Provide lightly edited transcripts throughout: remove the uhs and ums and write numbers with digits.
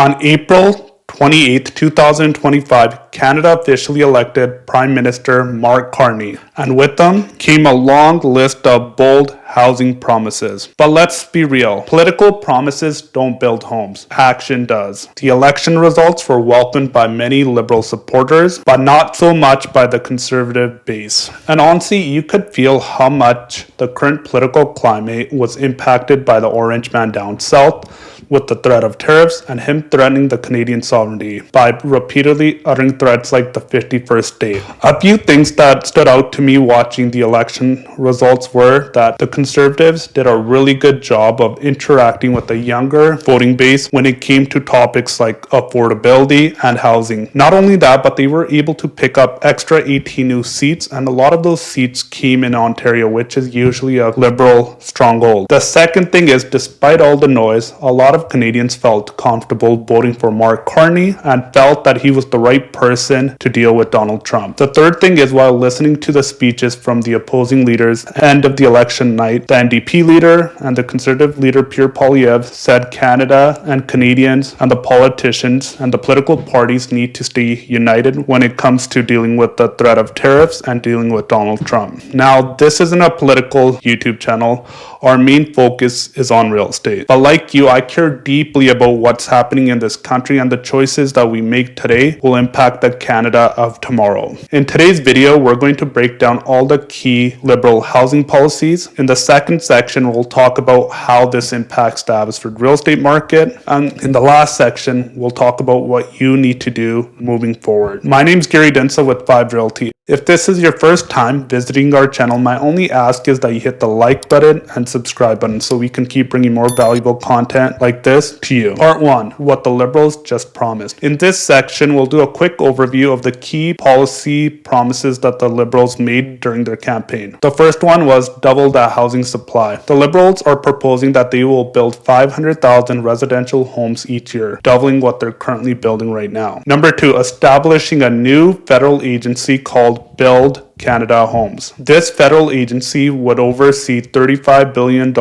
On April 28, 2025, Canada officially elected Prime Minister Mark Carney, and with them came a long list of bold housing promises. But let's be real, political promises don't build homes, action does. The election results were welcomed by many Liberal supporters, but not so much by the Conservative base. And honestly, you could feel how much the current political climate was impacted by the Orange Man down south, with the threat of tariffs and him threatening the Canadian sovereignty by repeatedly uttering threats like the 51st state. A few things that stood out to me watching the election results were that the Conservatives did a really good job of interacting with the younger voting base when it came to topics like affordability and housing. Not only that, but they were able to pick up extra 18 new seats, and a lot of those seats came in Ontario, which is usually a Liberal stronghold. The second thing is, despite all the noise, a lot of Canadians felt comfortable voting for Mark Carney and felt that he was the right person to deal with Donald Trump. The third thing is, while listening to the speeches from the opposing leaders end of the election night, the NDP leader and the Conservative leader Pierre Poilievre said Canada and Canadians and the politicians and the political parties need to stay united when it comes to dealing with the threat of tariffs and dealing with Donald Trump. Now, this isn't a political YouTube channel. Our main focus is on real estate. But like you, I care deeply about what's happening in this country, and the choices that we make today will impact the Canada of tomorrow. In today's video, we're going to break down all the key Liberal housing policies. In the second section, we'll talk about how this impacts the Abbotsford real estate market. And in the last section, we'll talk about what you need to do moving forward. My name is Gary Dhindsa with Vybe Realty. If this is your first time visiting our channel, my only ask is that you hit the like button and subscribe button so we can keep bringing more valuable content like this to you. Part 1, what the Liberals just promised. In this section, we'll do a quick overview of the key policy promises that the Liberals made during their campaign. The first one was double the housing supply. The Liberals are proposing that they will build 500,000 residential homes each year, doubling what they're currently building right now. Number 2, establishing a new federal agency called Build Canada Homes. This federal agency would oversee $35 billion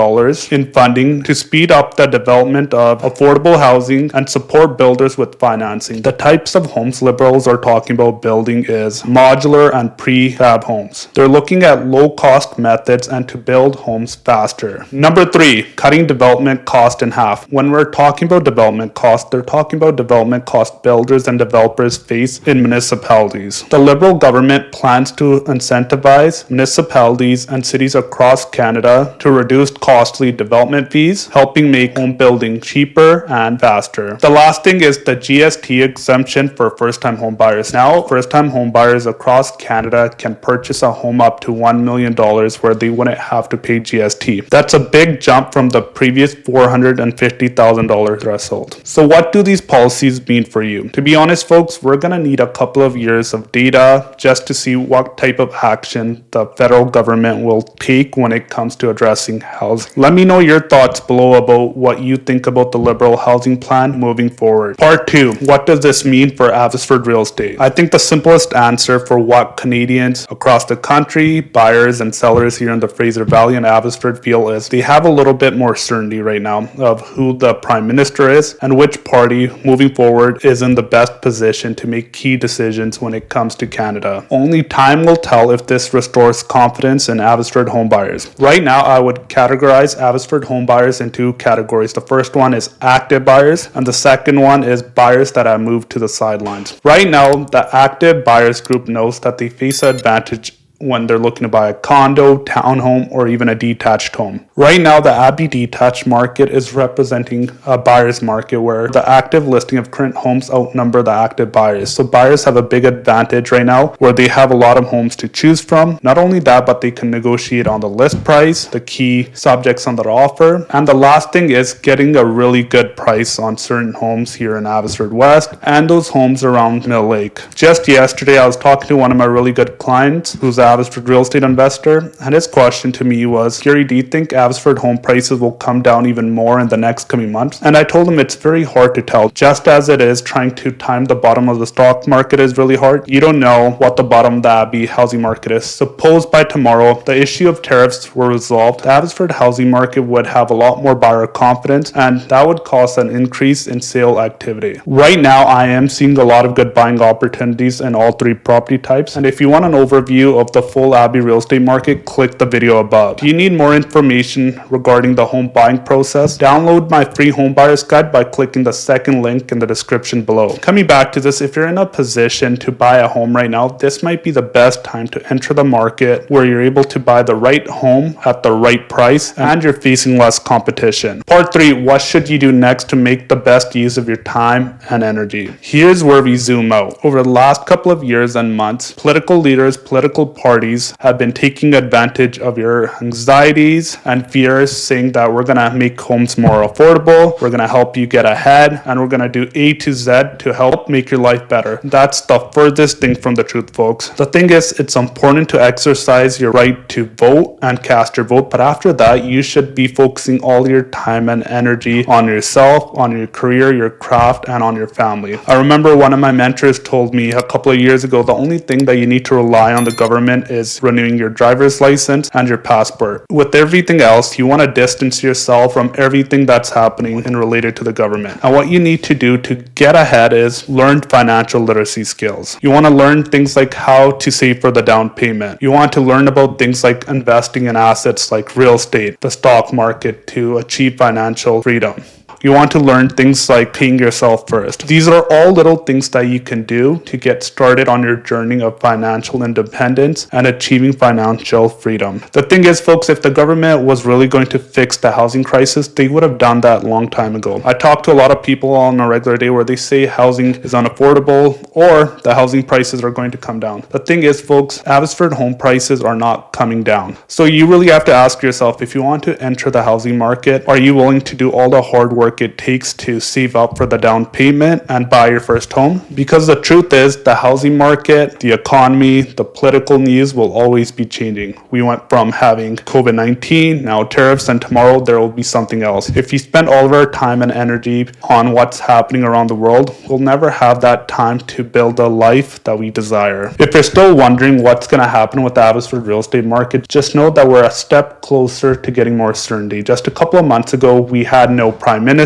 in funding to speed up the development of affordable housing and support builders with financing. The types of homes Liberals are talking about building is modular and prefab homes. They're looking at low-cost methods and to build homes faster. Number 3, cutting development cost in half. When we're talking about development cost, they're talking about development cost builders and developers face in municipalities. The Liberal government plans to incentivize municipalities and cities across Canada to reduce costly development fees, helping make home building cheaper and faster. The last thing is the GST exemption for first-time home buyers. Now, first-time home buyers across Canada can purchase a home up to $1 million where they wouldn't have to pay GST. That's a big jump from the previous $450,000 threshold. So what do these policies mean for you? To be honest, folks, we're going to need a couple of years of data just to see what type of action the federal government will take when it comes to addressing housing. Let me know your thoughts below about what you think about the Liberal housing plan moving forward. Part 2, what does this mean for Abbotsford real estate? I think the simplest answer for what Canadians across the country, buyers and sellers here in the Fraser Valley and Abbotsford feel is they have a little bit more certainty right now of who the Prime Minister is and which party moving forward is in the best position to make key decisions when it comes to Canada. Only time will tell if this restores confidence in Abbotsford homebuyers. Right now, I would categorize Abbotsford homebuyers in two categories. The first one is active buyers, and the second one is buyers that have moved to the sidelines. Right now, the active buyers group knows that they face an advantage when they're looking to buy a condo, townhome, or even a detached home. Right now, the Abbey detached market is representing a buyer's market where the active listing of current homes outnumber the active buyers. So buyers have a big advantage right now where they have a lot of homes to choose from. Not only that, but they can negotiate on the list price, the key subjects on their offer. And the last thing is getting a really good price on certain homes here in Abbotsford West and those homes around Mill Lake. Just yesterday, I was talking to one of my really good clients who's Abbotsford real estate investor, and his question to me was, Gary, do you think Abbotsford home prices will come down even more in the next coming months? And I told him it's very hard to tell. Just as it is trying to time the bottom of the stock market is really hard, you don't know what the bottom of the Abbey housing market is. Suppose by tomorrow the issue of tariffs were resolved, the Abbotsford housing market would have a lot more buyer confidence, and that would cause an increase in sale activity. Right now, I am seeing a lot of good buying opportunities in all three property types, and if you want an overview of the full Abbey real estate market, click the video above. Do you need more information regarding the home buying process? Download my free home buyer's guide by clicking the second link in the description below. Coming back to this, if you're in a position to buy a home right now, this might be the best time to enter the market where you're able to buy the right home at the right price and you're facing less competition. Part 3, what should you do next to make the best use of your time and energy? Here's where we zoom out. Over the last couple of years and months, political leaders, political parties have been taking advantage of your anxieties and fears, saying that we're going to make homes more affordable, we're going to help you get ahead, and we're going to do A to Z to help make your life better. That's the furthest thing from the truth, folks. The thing is, it's important to exercise your right to vote and cast your vote, but after that, you should be focusing all your time and energy on yourself, on your career, your craft, and on your family. I remember one of my mentors told me a couple of years ago, the only thing that you need to rely on the government is renewing your driver's license and your passport. With everything else, you want to distance yourself from everything that's happening and related to the government. And what you need to do to get ahead is learn financial literacy skills. You want to learn things like how to save for the down payment. You want to learn about things like investing in assets like real estate, the stock market to achieve financial freedom. You want to learn things like paying yourself first. These are all little things that you can do to get started on your journey of financial independence and achieving financial freedom. The thing is, folks, if the government was really going to fix the housing crisis, they would have done that a long time ago. I talk to a lot of people on a regular day where they say housing is unaffordable or the housing prices are going to come down. The thing is, folks, Abbotsford home prices are not coming down. So you really have to ask yourself, if you want to enter the housing market, are you willing to do all the hard work it takes to save up for the down payment and buy your first home? Because the truth is, the housing market, the economy, the political news will always be changing. We went from having COVID-19, now tariffs, and tomorrow there will be something else. If you spend all of our time and energy on what's happening around the world, we'll never have that time to build a life that we desire. If you're still wondering what's going to happen with the Abbotsford real estate market, just know that we're a step closer to getting more certainty. Just a couple of months ago, we had no prime minister.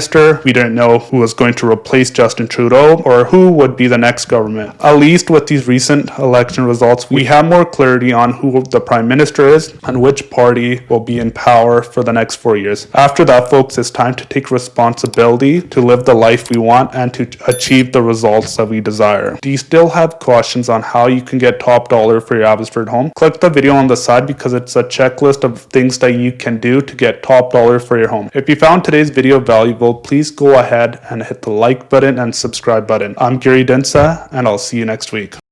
We didn't know who was going to replace Justin Trudeau or who would be the next government. At least with these recent election results, we have more clarity on who the prime minister is and which party will be in power for the next 4 years. After that, folks, it's time to take responsibility to live the life we want and to achieve the results that we desire. Do you still have questions on how you can get top dollar for your Abbotsford home? Click the video on the side because it's a checklist of things that you can do to get top dollar for your home. If you found today's video valuable, please go ahead and hit the like button and subscribe button. I'm Gary Dhindsa, and I'll see you next week.